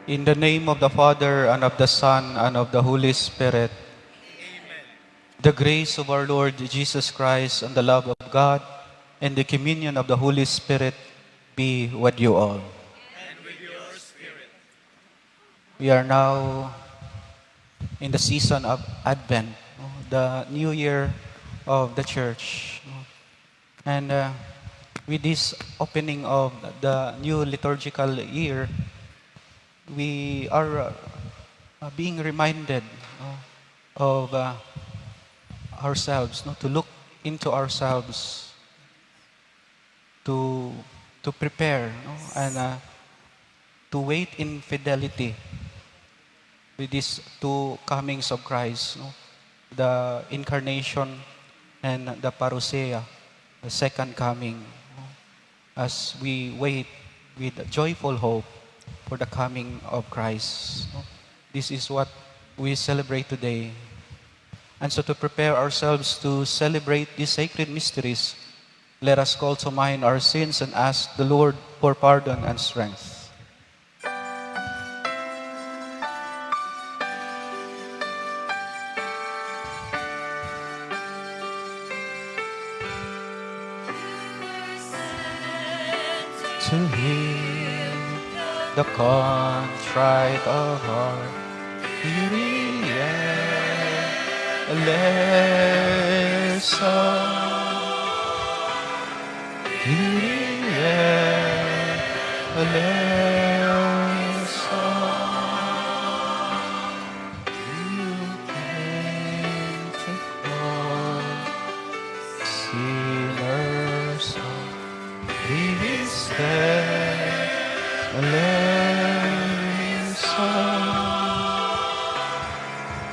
In the name of the Father, and of the Son, and of the Holy Spirit, the grace of our Lord Jesus Christ, and the love of God, and the communion of the Holy Spirit be with you all. We are now in the season of Advent, the new year of the church. And with this opening of the new liturgical year, we are being reminded of ourselves, to look into ourselves, to prepare, and to wait in fidelity with these two comings of Christ, the incarnation and the parousia, the second coming, as we wait with joyful hope for the coming of Christ. This is what we celebrate today. And so to prepare ourselves to celebrate these sacred mysteries, let us call to mind our sins and ask the Lord for pardon and strength. To heal the contrite of heart, Kyrie eleison, Kyrie eleison. You came to call sinners out. Please eleison,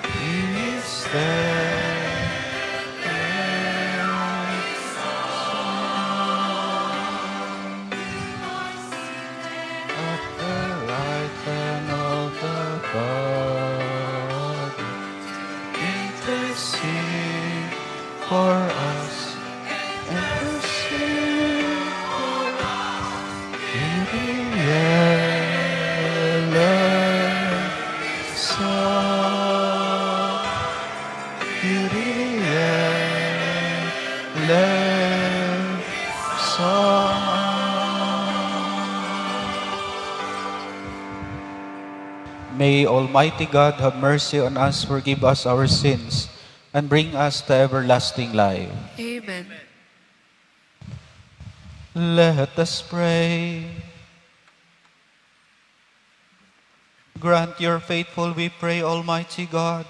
please at the right hand of the God, intercede for us, intercede for us. Kyrie eleison, Kyrie eleison. May Almighty God have mercy on us, forgive us our sins, and bring us to everlasting life. Amen. Let us pray. Grant your faithful, we pray, Almighty God,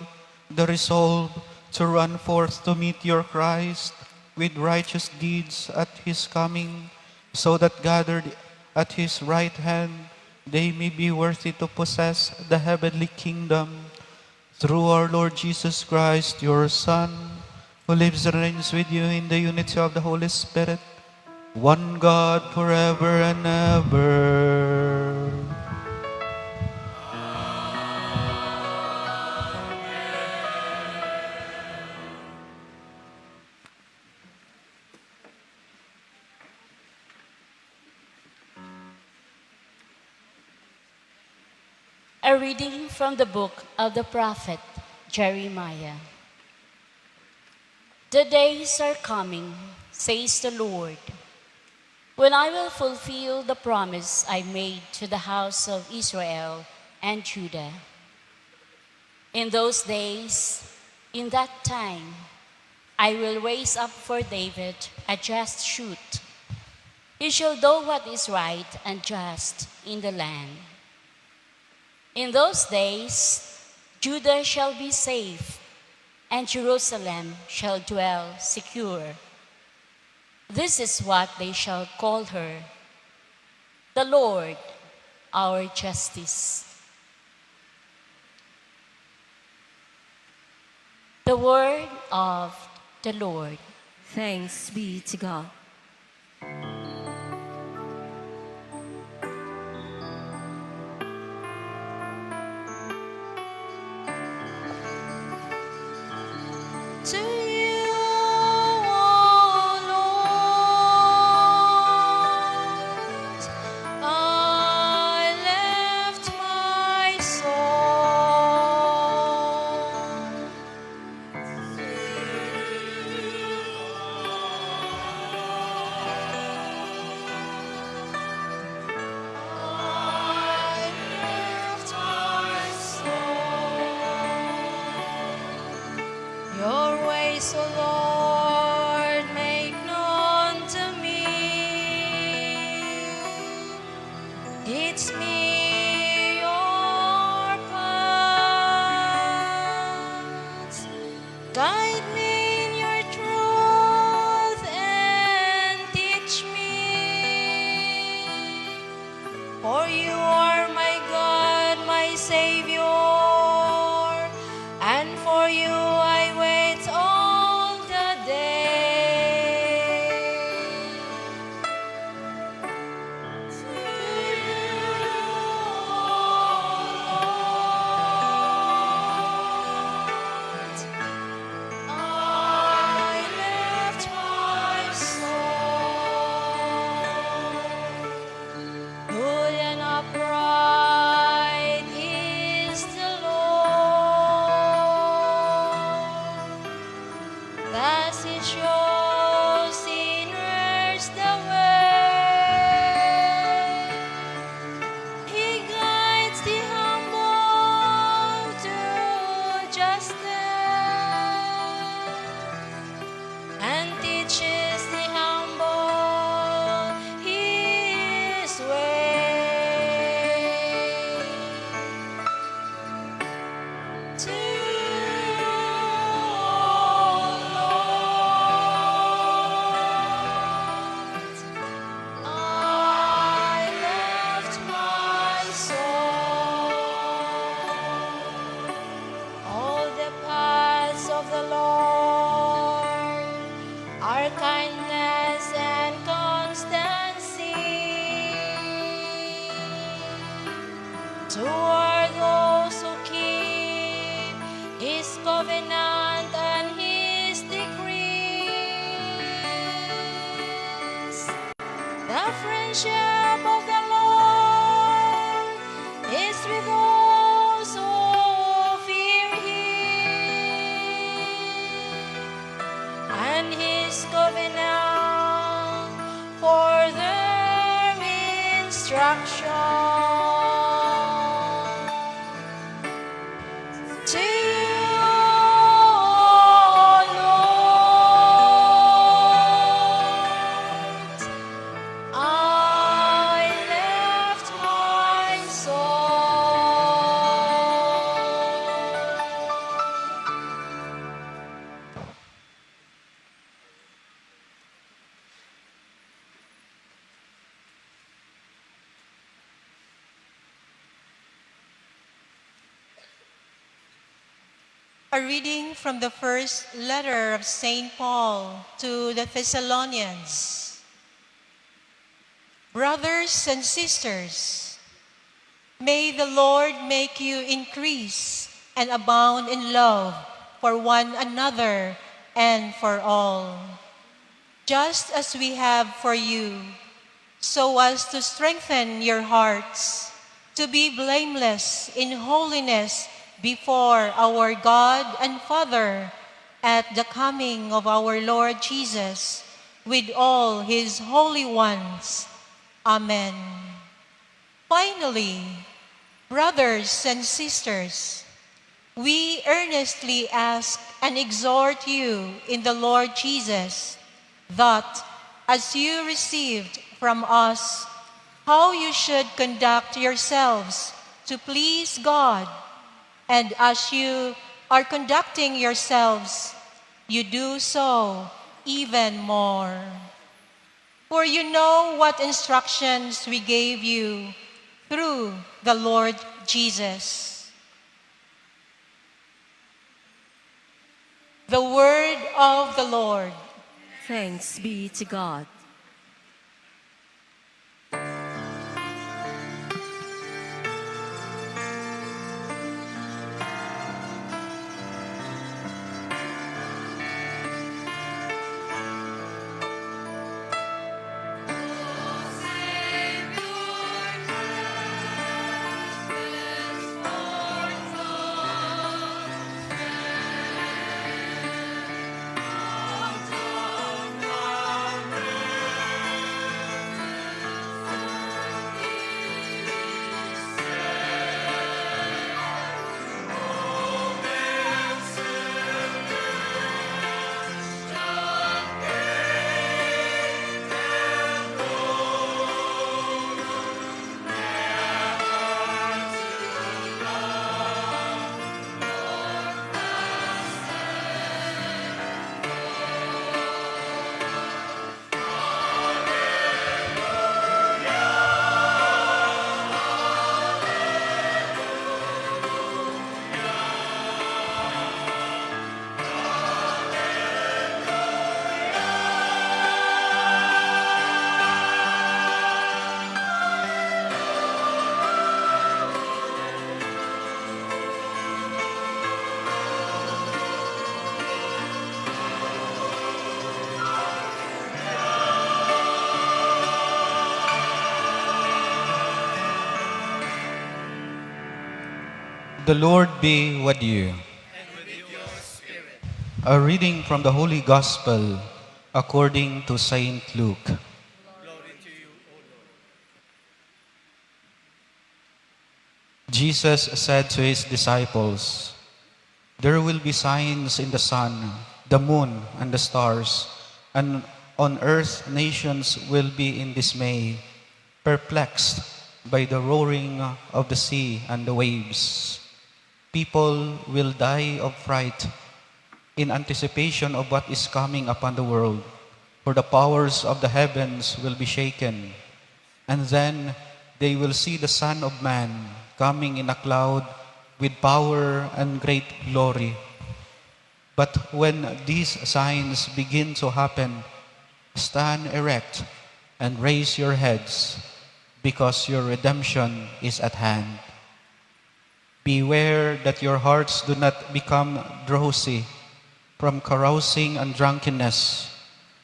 the resolve to run forth to meet your Christ with righteous deeds at his coming, so that gathered at his right hand, they may be worthy to possess the heavenly kingdom. Through our Lord Jesus Christ, your Son, who lives and reigns with you in the unity of the Holy Spirit, one God forever and ever. A reading from the book of the prophet Jeremiah. The days are coming, says the Lord, when I will fulfill the promise I made to the house of Israel and Judah. In those days, in that time, I will raise up for David a just shoot. He shall do what is right and just in the land. In those days, Judah shall be safe, and Jerusalem shall dwell secure. This is what they shall call her, the Lord, our justice. The word of the Lord. Thanks be to God. To you, O Lord, I lift my toward those who keep His covenant and His decrees. The friendship of the Lord is with those who fear Him, and His covenant for their instruction. To you, Lord, I left my soul. A reading from the first letter of St. Paul to the Thessalonians. Brothers and sisters, may the Lord make you increase and abound in love for one another and for all, just as we have for you, so as to strengthen your hearts, to be blameless in holiness before our God and Father at the coming of our Lord Jesus with all His holy ones. Amen. Finally, brothers and sisters, we earnestly ask and exhort you in the Lord Jesus that, as you received from us how you should conduct yourselves to please God, and as you are conducting yourselves, you do so even more. For you know what instructions we gave you through the Lord Jesus. The word of the Lord. Thanks be to God. The Lord be with you. A reading from the Holy Gospel according to Saint Luke. Jesus said to his disciples, "There will be signs in the sun, the moon, and the stars, and on earth nations will be in dismay, perplexed by the roaring of the sea and the waves. People will die of fright in anticipation of what is coming upon the world, for the powers of the heavens will be shaken. And then they will see the Son of Man coming in a cloud with power and great glory. But when these signs begin to happen, stand erect and raise your heads, because your redemption is at hand." Beware that your hearts do not become drowsy from carousing and drunkenness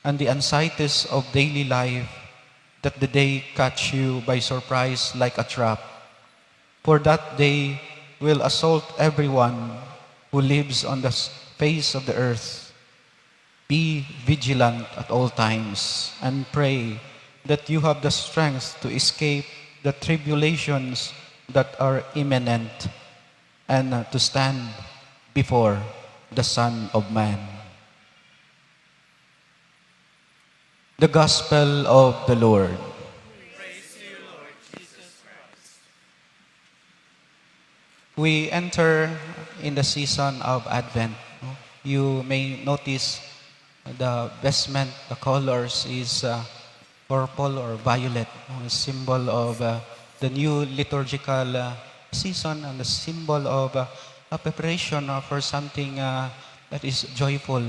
and the anxieties of daily life, that the day catch you by surprise like a trap. For that day will assault everyone who lives on the face of the earth. Be vigilant at all times and pray that you have the strength to escape the tribulations that are imminent and to stand before the Son of Man. The Gospel of the Lord. We enter in the season of Advent. No? You may notice the vestment, the colors is purple or violet, no? A symbol of the new liturgical season and the symbol of a preparation for something that is joyful,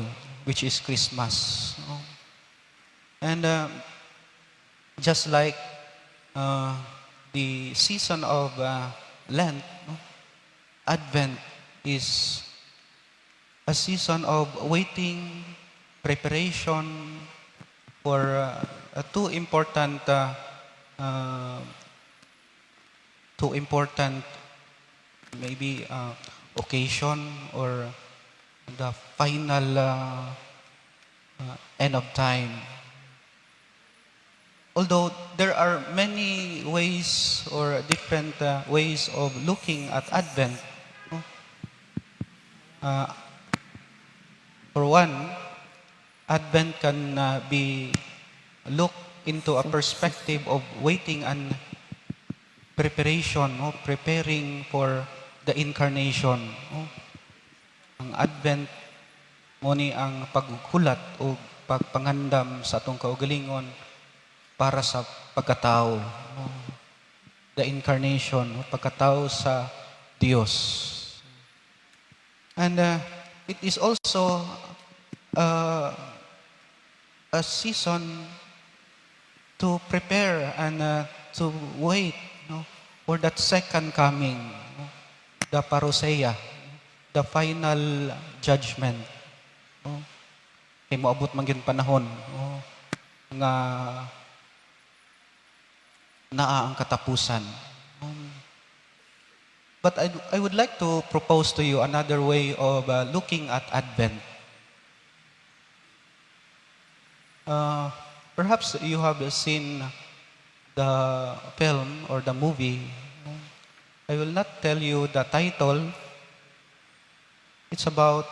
which is Christmas. No? And just like the season of Lent, no? Advent is a season of waiting, preparation for two important maybe occasion or the final end of time. Although there are many ways or different ways of looking at Advent, no? Uh, for one, Advent can be looked into a perspective of waiting and preparation, no? Preparing for the incarnation. No? Ang Advent mo ni ang paghulat o pagpangandam sa atong kaugalingon para sa pagkatao. No? The incarnation, no? Pagkatao sa Diyos. And it is also a season to prepare and to wait, no, for that second coming, no, the parousia, the final judgment. No? Kay moabot man gyud panahon, no, nga naa ang katapusan. But I would like to propose to you another way of looking at Advent. Perhaps you have seen the film or the movie. I will not tell you the title. It's about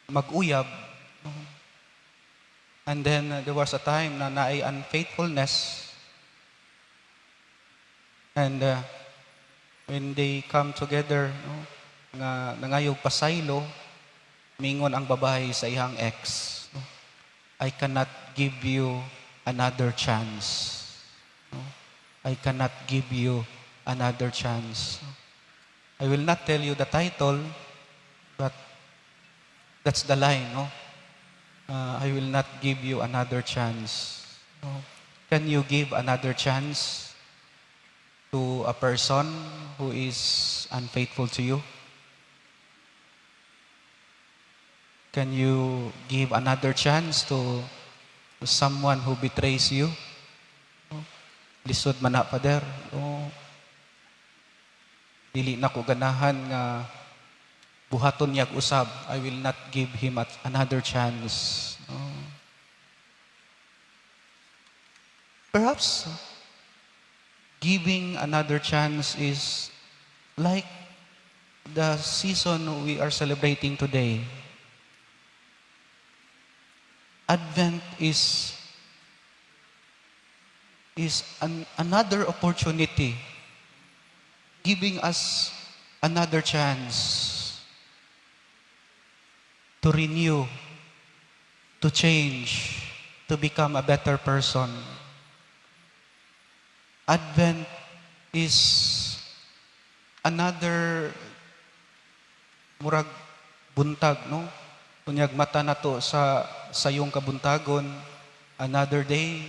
mag-uyab. And then there was a time na naay unfaithfulness. And when they come together, no, nga nangayog pasaylo, mingon ang babae sa iyang ex, no, I cannot give you another chance. No? I cannot give you another chance. I will not tell you the title, but that's the line, no? I will not give you another chance. No? Can you give another chance to a person who is unfaithful to you? Can you give another chance to someone who betrays you? Lisod man na, Father. Dili na ko ganahan nga buhaton niyag usab. I will not give him another chance. Perhaps giving another chance is like the season we are celebrating today. Advent is another opportunity, giving us another chance to renew, to change, to become a better person. Advent is another murag buntag, no? Kunyag mata na to sa iyong kabuntagon, another day,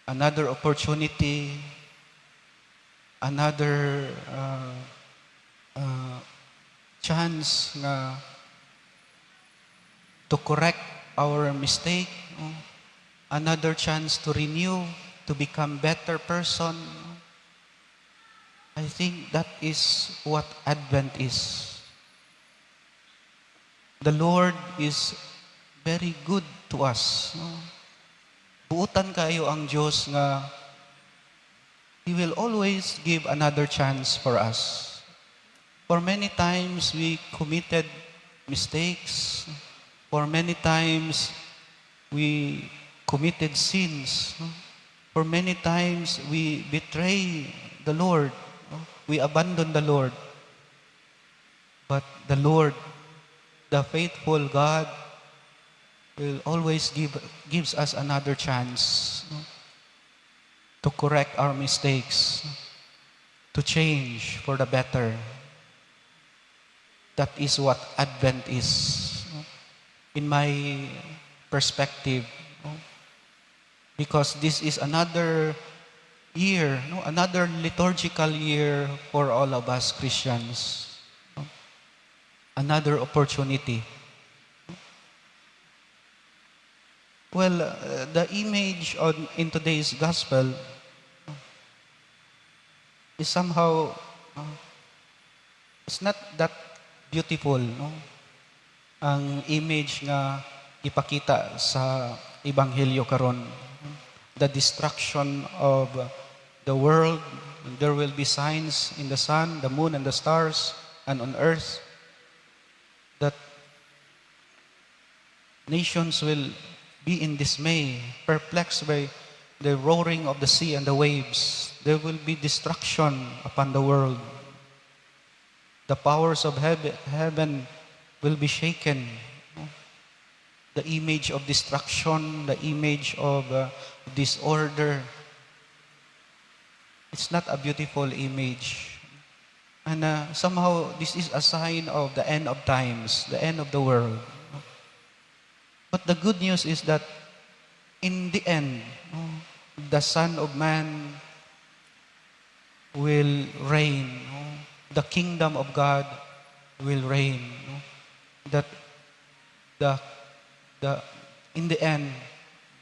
another opportunity, another chance nga to correct our mistake, no? Another chance to renew, to become better person. I think that is what Advent is. The Lord is very good to us. No? Buutan kayo ang Diyos nga He will always give another chance for us. For many times we committed mistakes. For many times we committed sins. No? For many times we betray the Lord. No? We abandon the Lord. But the Lord, the faithful God, will always gives us another chance, no? To correct our mistakes, to change for the better. That is what Advent is, no? In my perspective, no? Because this is another year, no? Another liturgical year for all of us Christians, no? Another opportunity. Well, the image in today's gospel is somehow it's not that beautiful, no? Ang image nga ipakita sa ebanghelyo karon, the destruction of the world. There will be signs in the sun, the moon, and the stars, and on earth, that nations will be in dismay, perplexed by the roaring of the sea and the waves. There will be destruction upon the world. The powers of heaven will be shaken. The image of destruction, the image of disorder. It's not a beautiful image. And somehow this is a sign of the end of times, the end of the world. But the good news is that in the end, the Son of Man will reign. The kingdom of God will reign. That in the end,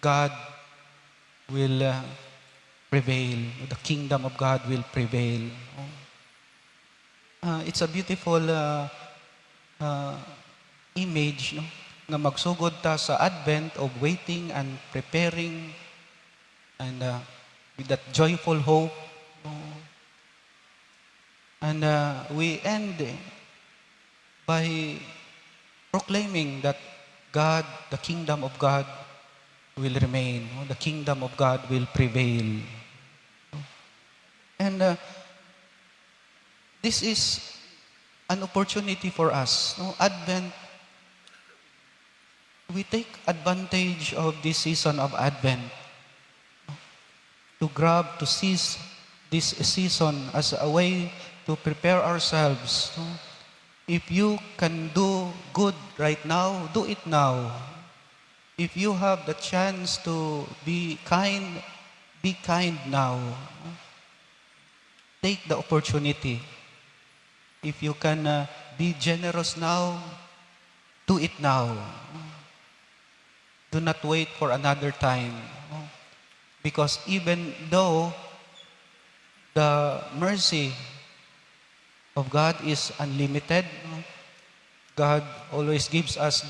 God will prevail. The kingdom of God will prevail. It's a beautiful image, no? Nga magsugod ta sa Advent of waiting and preparing, and with that joyful hope. And we end by proclaiming that God, the kingdom of God, will remain. The kingdom of God will prevail. And this is an opportunity for us. Advent, we take advantage of this season of Advent to seize this season as a way to prepare ourselves. If you can do good right now, do it now. If you have the chance to be kind now. Take the opportunity. If you can be generous now, do it now. Do not wait for another time. Because even though the mercy of God is unlimited, God always gives us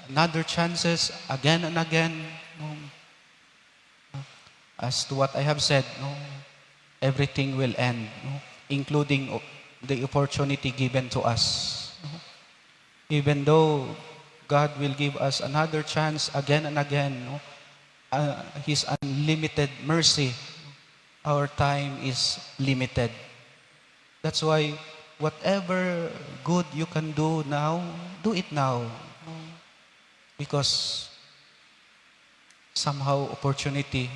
another chances again and again. As to what I have said, everything will end, including the opportunity given to us. Even though God will give us another chance again and again, His unlimited mercy, our time is limited. That's why whatever good you can do now, do it now. Because somehow opportunity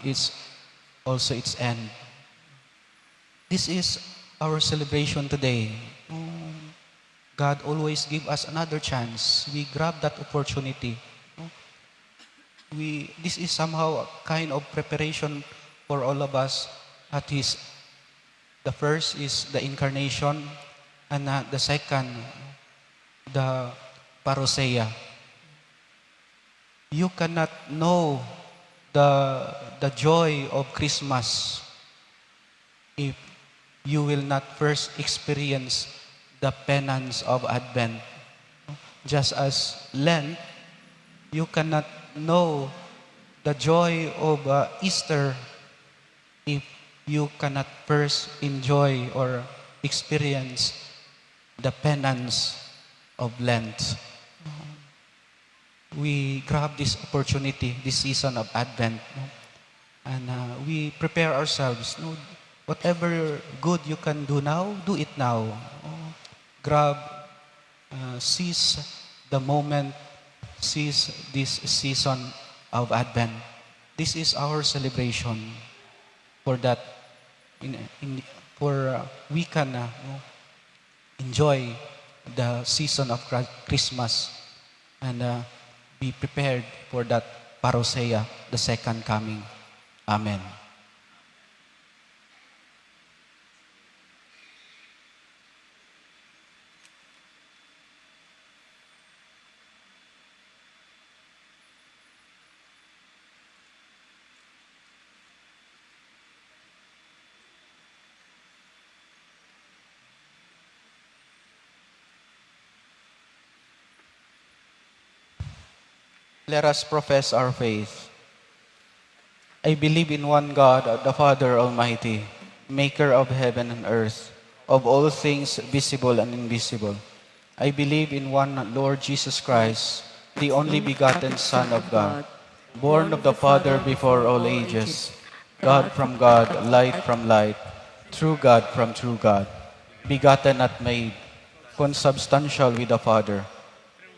is also its end. This is our celebration today. God always give us another chance. We grab that opportunity. this is somehow a kind of preparation for all of us. At his, the first is the incarnation, and the second, the parousia. You cannot know the joy of Christmas if you will not first experience the penance of Advent. Just as Lent, you cannot know the joy of Easter if you cannot first enjoy or experience the penance of Lent. We grab this opportunity, this season of Advent, no? And we prepare ourselves. No? Whatever good you can do now, do it now. Grab, seize the moment, seize this season of Advent. This is our celebration for that, we can enjoy the season of Christmas and be prepared for that parousia, the second coming. Amen. Let us profess our faith. I believe in one God, the Father Almighty, maker of heaven and earth, of all things visible and invisible. I believe in one Lord Jesus Christ, the only begotten Son of God, born of the Father before all ages, God from God, light from light, true God from true God, begotten not made, consubstantial with the Father.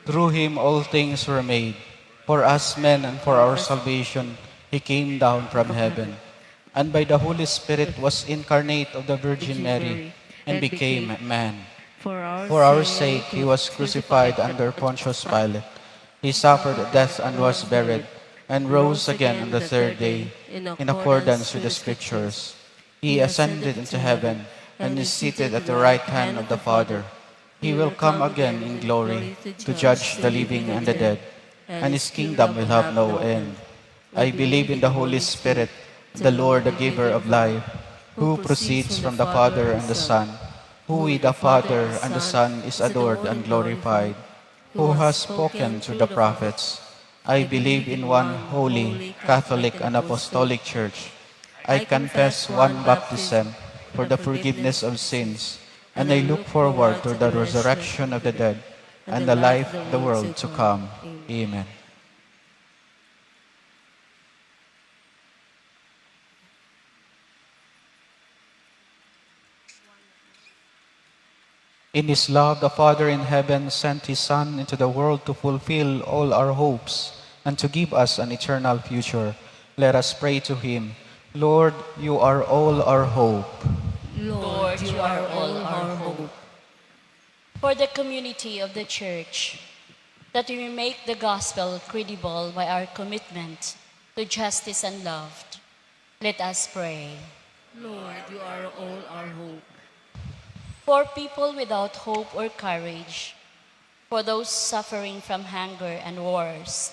Through him all things were made. For us men and for our salvation, he came down from heaven, and by the Holy Spirit was incarnate of the Virgin Mary, and became man. For our sake, he was crucified under Pontius Pilate. He suffered death and was buried, and rose again on the third day, in accordance with the Scriptures. He ascended into heaven, and is seated at the right hand of the Father. He will come again in glory to judge the living and the dead, and his kingdom will have no end. I believe in the Holy Spirit, the Lord, the giver of life, who proceeds from the Father and the Son, who with the Father and the Son is adored and glorified, who has spoken through the prophets. I believe in one holy, Catholic, and Apostolic Church. I confess one baptism for the forgiveness of sins, and I look forward to the resurrection of the dead and the life of the world to come. Amen. In his love, the Father in heaven sent his Son into the world to fulfill all our hopes and to give us an eternal future. Let us pray to him. Lord, you are all our hope. Lord, you are all our hope. For the community of the Church, that we may make the gospel credible by our commitment to justice and love, let us pray. Lord, you are all our hope. For people without hope or courage, for those suffering from hunger and wars,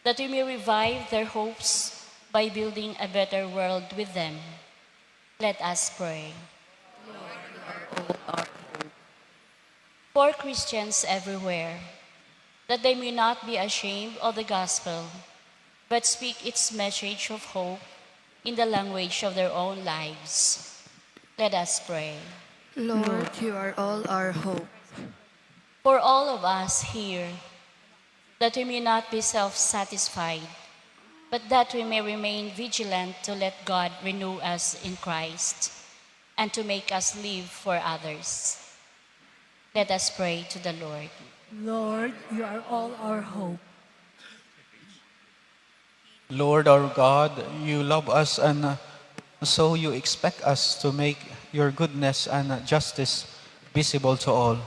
that we may revive their hopes by building a better world with them, let us pray. Lord, you are all our hope. For Christians everywhere, that they may not be ashamed of the gospel, but speak its message of hope in the language of their own lives, let us pray. Lord, you are all our hope. For all of us here, that we may not be self-satisfied, but that we may remain vigilant to let God renew us in Christ and to make us live for others. Let us pray to the Lord. Lord, you are all our hope. Lord our God, you love us, and so you expect us to make your goodness and justice visible to all.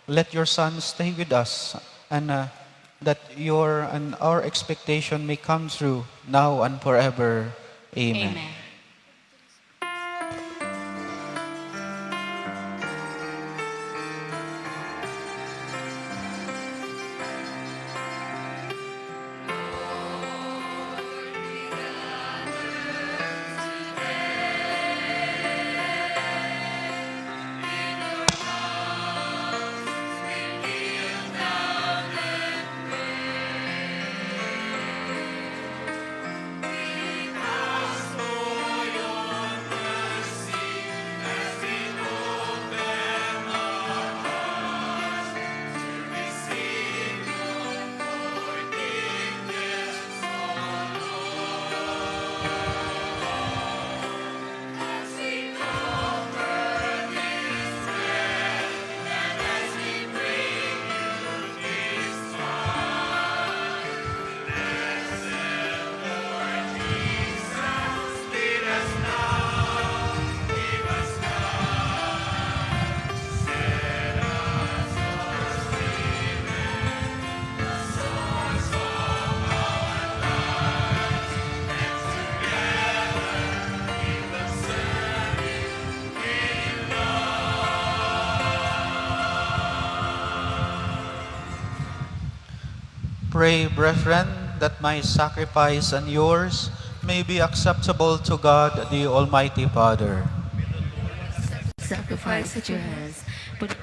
Let your Son stay with us and that your and our expectation may come true now and forever. Amen. Amen. Pray, brethren, that my sacrifice and yours may be acceptable to God, the Almighty Father. Sacrifice at your hands, but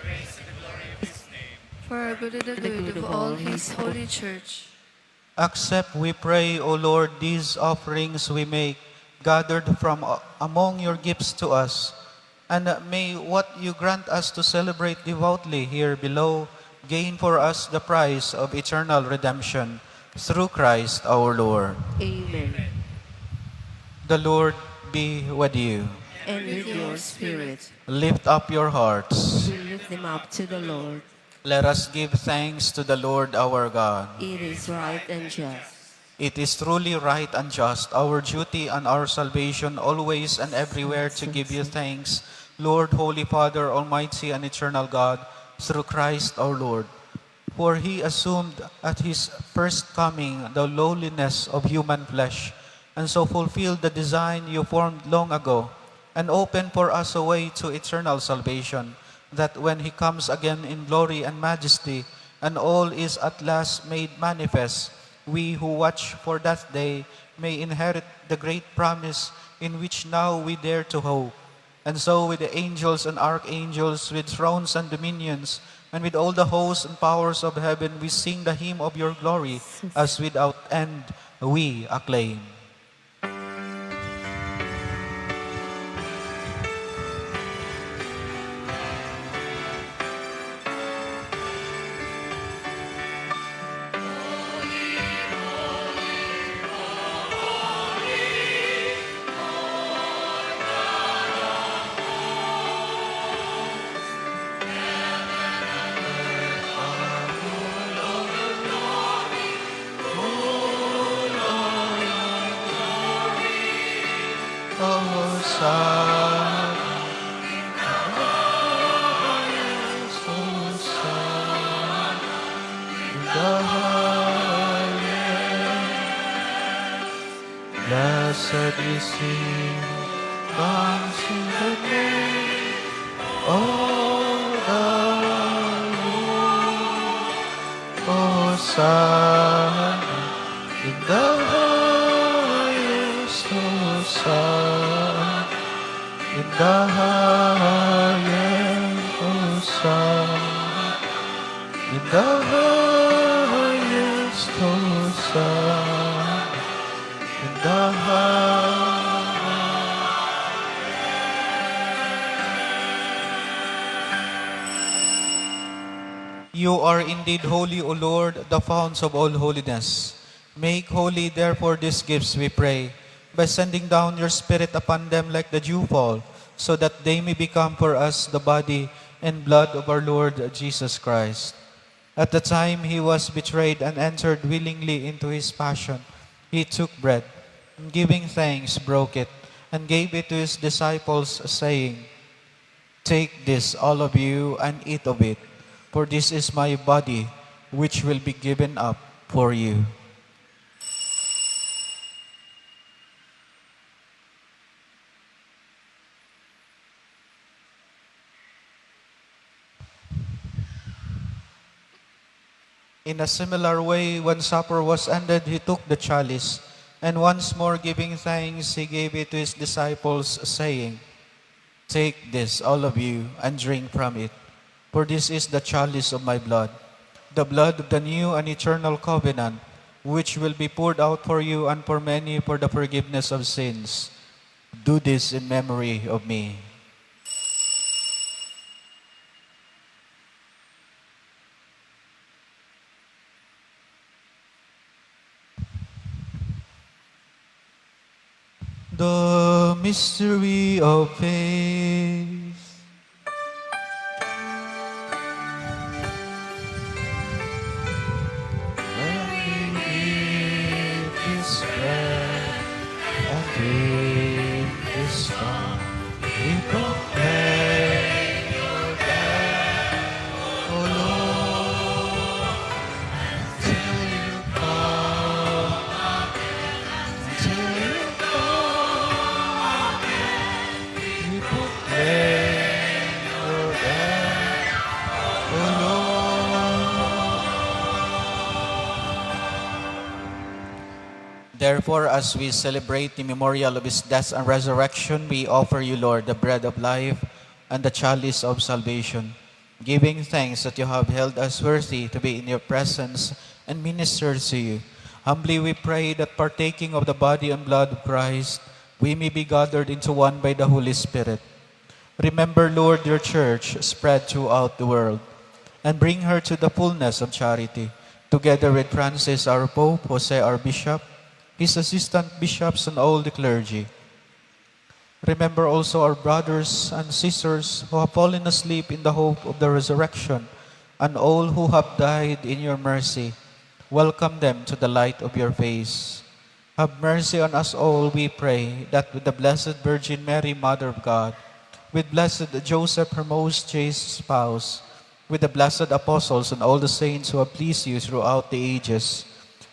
for our good and the good of all His holy church. Accept, we pray, O Lord, these offerings we make, gathered from among your gifts to us, and may what you grant us to celebrate devoutly here below gain for us the prize of eternal redemption, through Christ our Lord. Amen. The Lord be with you. And with your spirit, Lift up your hearts. we lift them up to the Lord. Let us give thanks to the Lord our God. It is right and just. It is truly right and just, our duty and our salvation, always and everywhere to give you thanks, Lord, Holy Father, Almighty and Eternal God, through Christ our Lord. For He assumed at His first coming the lowliness of human flesh, and so fulfilled the design you formed long ago, and opened for us a way to eternal salvation, that when He comes again in glory and majesty, and all is at last made manifest, we who watch for that day may inherit the great promise in which now we dare to hope. And so with the angels and archangels, with thrones and dominions, and with all the hosts and powers of heaven, we sing the hymn of your glory, as without end we acclaim. Blessed is He comes in the name of the Lord. Hosanna in the highest, Hosanna in the highest, Hosanna in the highest, Hosanna in the highest. You are indeed holy, O Lord, the founts of all holiness. Make holy, therefore, these gifts, we pray, by sending down your Spirit upon them like the dewfall, so that they may become for us the body and blood of our Lord Jesus Christ. At the time He was betrayed and entered willingly into His passion, He took bread, and giving thanks, broke it, and gave it to His disciples, saying, "Take this, all of you, and eat of it, for this is my body, which will be given up for you. In a similar way, when supper was ended, he took the chalice, and once more giving thanks, he gave it to his disciples, saying, "Take this, all of you, and drink from it, for this is the chalice of my blood, the blood of the new and eternal covenant, which will be poured out for you and for many for the forgiveness of sins. Do this in memory of me." The mystery of faith. When we eat this bread and drink this cup, we proclaim your death, O Lord, till you come, till you come. We proclaim your death, O Lord. Therefore, as we celebrate the memorial of his death and resurrection, we offer you, Lord, the bread of life and the chalice of salvation, giving thanks that you have held us worthy to be in your presence and minister to you. Humbly we pray that partaking of the body and blood of Christ, we may be gathered into one by the Holy Spirit. Remember, Lord, your church spread throughout the world, and bring her to the fullness of charity, together with Francis, our Pope, Jose, our Bishop, his assistant bishops, and all the clergy. Remember also our brothers and sisters who have fallen asleep in the hope of the resurrection, and all who have died in your mercy. Welcome them to the light of your face. Have mercy on us all, we pray, that with the Blessed Virgin Mary, Mother of God, with blessed Joseph, her most chaste spouse, with the blessed apostles and all the saints who have pleased you throughout the ages,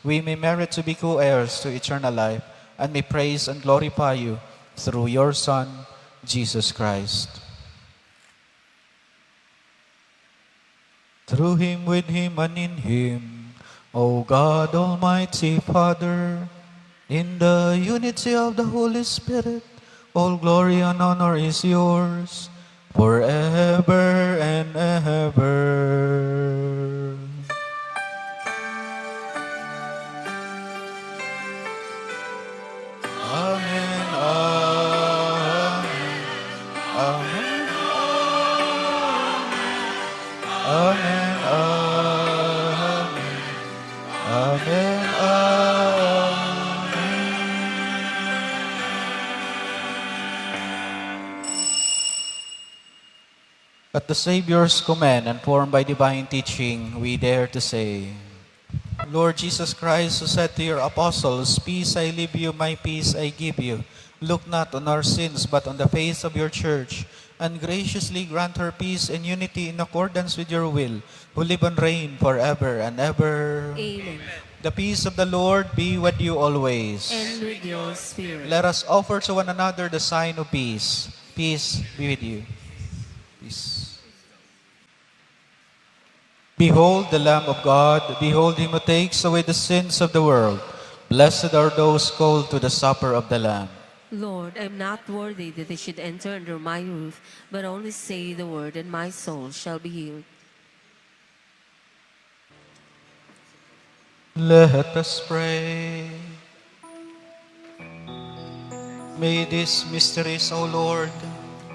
we may merit to be co-heirs to eternal life, and may praise and glorify you through your Son, Jesus Christ. Through him, with him, and in him, O God, Almighty Father, in the unity of the Holy Spirit, all glory and honor is yours, forever and ever. Amen, amen, amen, amen, amen, amen. At the Savior's command and formed by divine teaching, we dare to say, Lord Jesus Christ, who said to your apostles, "Peace I leave you, my peace I give you," look not on our sins, but on the faith of your church, and graciously grant her peace and unity in accordance with your will, who live and reign forever and ever. Amen. The peace of the Lord be with you always. And with your spirit. Let us offer to one another the sign of peace. Peace be with you. Peace. Behold the Lamb of God, behold him who takes away the sins of the world. Blessed are those called to the supper of the Lamb. Lord, I am not worthy that they should enter under my roof, but only say the word, and my soul shall be healed. Let us pray. May these mysteries, O Lord,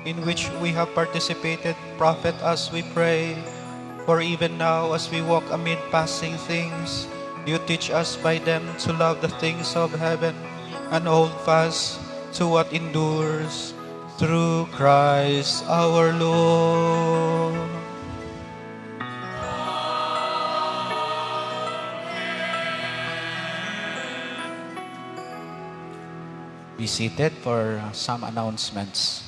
in which we have participated, profit us, we pray. For even now, as we walk amid passing things, you teach us by them to love the things of heaven and hold fast to what endures, through Christ our Lord. Be seated for some announcements.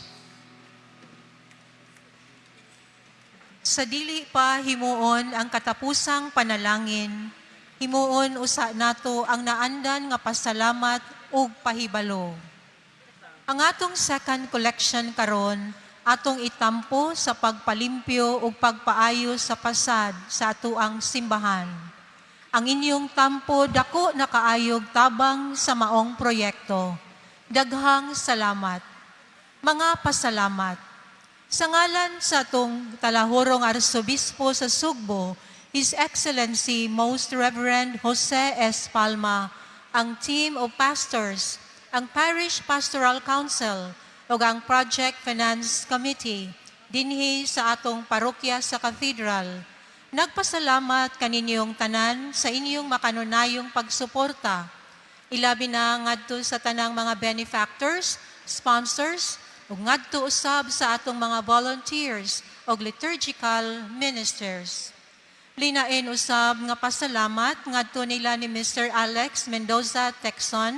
Sa dili pa himuon ang katapusang panalangin, Himuon usa nato ang naandan nga pasalamat ug pahibalo. Ang atong second collection karon atong itampo sa pagpalimpyo ug pagpaayo sa pasad sa atoang simbahan. Ang inyong tampo dako na kaayog tabang sa maong proyekto. Daghang salamat. Mga pasalamat. Sa ngalan sa atong talahorong Arsobispo sa Sugbo, His Excellency Most Reverend Jose S. Palma, ang team of pastors, ang Parish Pastoral Council, o ang Project Finance Committee, dinhi sa atong parokya sa Cathedral, nagpasalamat kaninyong tanan sa inyong makanunayong pagsuporta. Ilabi na ngadto sa tanang mga benefactors, sponsors, ug ngadto usab sa atong mga volunteers o liturgical ministers. Linain usab nga pasalamat ngadto nila ni Mr. Alex Mendoza Texon,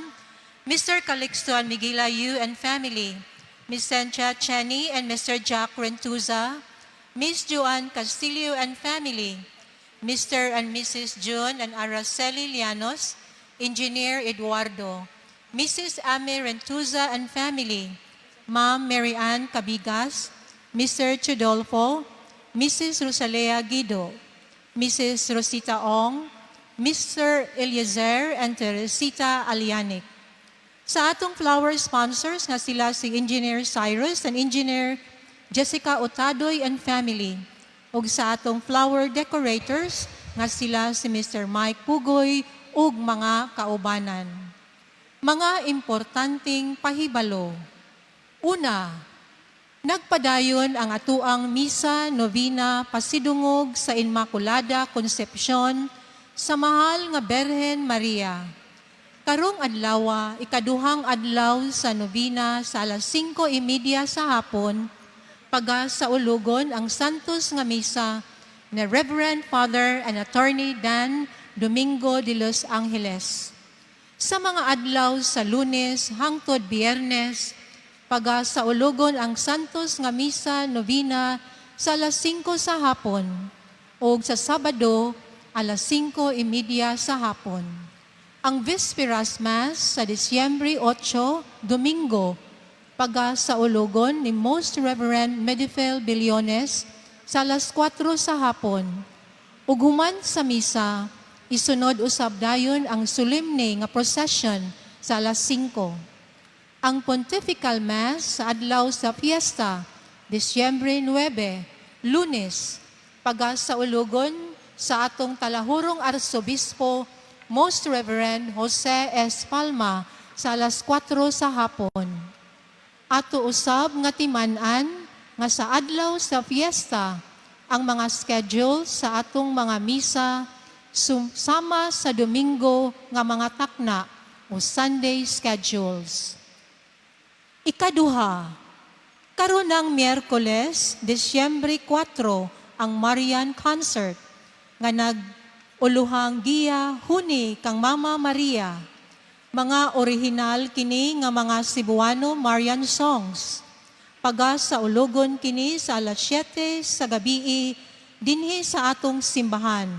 Mr. Calixto and Miguela Yu and family, Ms. Sencha Chenny and Mr. Jack Rentuza, Ms. Joanne Castillo and family, Mr. and Mrs. June and Araceli Llanos, Engineer Eduardo, Mrs. Ame Rentuza and family, Ma'am Mary Ann Cabigas, Mr. Chudolfo, Mrs. Rosalea Guido, Mrs. Rosita Ong, Mr. Eliezer and Teresita Alianic. Sa atong flower sponsors nga sila si Engineer Cyrus and Engineer Jessica Otadoy and family. Ug sa atong flower decorators nga sila si Mr. Mike Pugoy ug mga kaubanan. Mga importanteng pahibalo. Una, nagpadayon ang atuang misa novena pasidungog sa Inmaculada Concepcion sa mahal nga Berhen Maria. Karong adlaw, ikaduhang adlaw sa novena sa alas 5:30 sa hapon, paga sa ulugon ang Santos nga misa ni Reverend Father and Attorney Dan Domingo de los Angeles. Sa mga adlaw sa Lunes hangtod Biyernes, paga sa ulugon ang Santos nga misa novena sa alas 5 sa hapon o sa Sabado alas 5:30 sa hapon. Ang Vespera's Mass sa Disyembre 8, Domingo, paga sa ulugon ni Most Reverend Medifel Billones sa alas 4 sa hapon. Ug human sa misa, isunod usab dayon ang solemne nga procession sa alas 5. Ang Pontifical Mass sa adlaw sa fiesta, Disyembre 9, Lunes, paga sa ulugon sa atong talahurong Arsobispo, Most Reverend Jose S. Palma sa alas 4 sa hapon. Ato usab nga timan-an nga sa adlaw sa fiesta, ang mga schedule sa atong mga misa sama sa Domingo nga mga takna o Sunday schedules. Ikaduha, karon ng Miyerkules, Disyembre 4, ang Marian Concert, nga nag-uluhang giya huni kang Mama Maria. Mga orihinal kini nga mga Cebuano Marian songs. Paga sa ulugon kini sa alas 7 sa gabii, dinhi sa atong simbahan.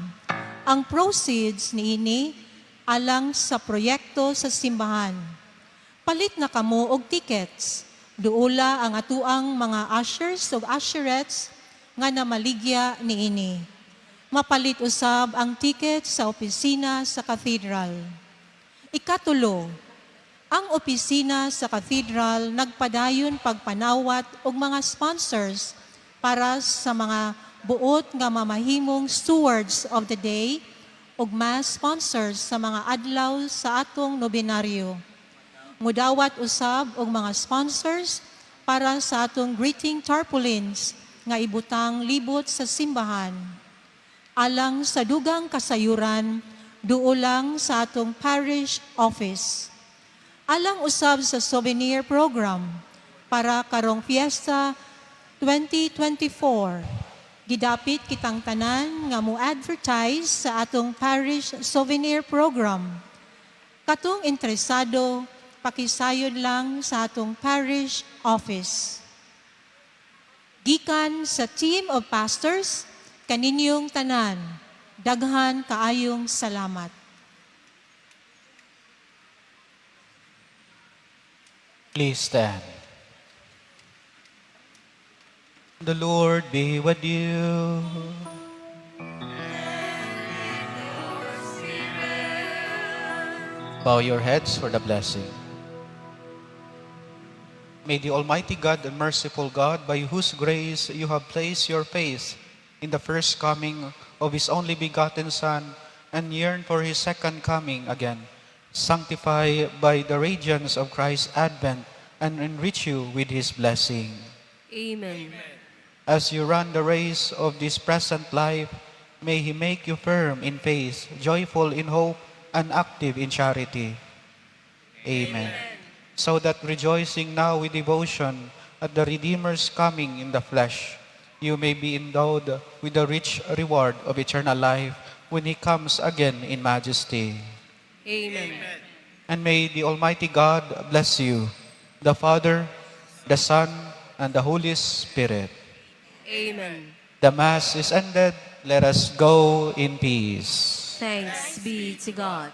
Ang proceeds niini alang sa proyekto sa simbahan. Palit na kamo og tickets. Duula ang atuang mga ushers o usherettes nga namaligya niini. Mapalit usab ang ticket sa opisina sa Cathedral. Ikatulo, ang opisina sa Cathedral nagpadayon pagpanawat og mga sponsors para sa mga buot nga mamahimong stewards of the day ug mass sponsors sa mga adlaw sa atong nobenaryo. Mudawat usab og mga sponsors para sa atong greeting tarpaulins nga ibutang libot sa simbahan. Alang sa dugang kasayuran, duulang sa atong parish office. Alang usab sa souvenir program para karong fiesta 2024. Gidapit kitang tanan nga mo-advertise sa atong parish souvenir program. Katong interesado, pakisayod lang sa atong parish office. Gikan sa team of pastors, kaninyong tanan, Daghan kaayong salamat. Please stand. The Lord be with you. Bow your heads for the blessing. May the Almighty God and merciful God, by whose grace you have placed your faith in the first coming of His only begotten Son and yearn for His second coming again, sanctify by the radiance of Christ's advent and enrich you with His blessing. Amen. As you run the race of this present life, may He make you firm in faith, joyful in hope, and active in charity. Amen. So that rejoicing now with devotion at the Redeemer's coming in the flesh, you may be endowed with the rich reward of eternal life when He comes again in majesty. Amen. And may the Almighty God bless you, the Father, the Son, and the Holy Spirit. Amen. The Mass is ended. Let us go in peace. Thanks be to God.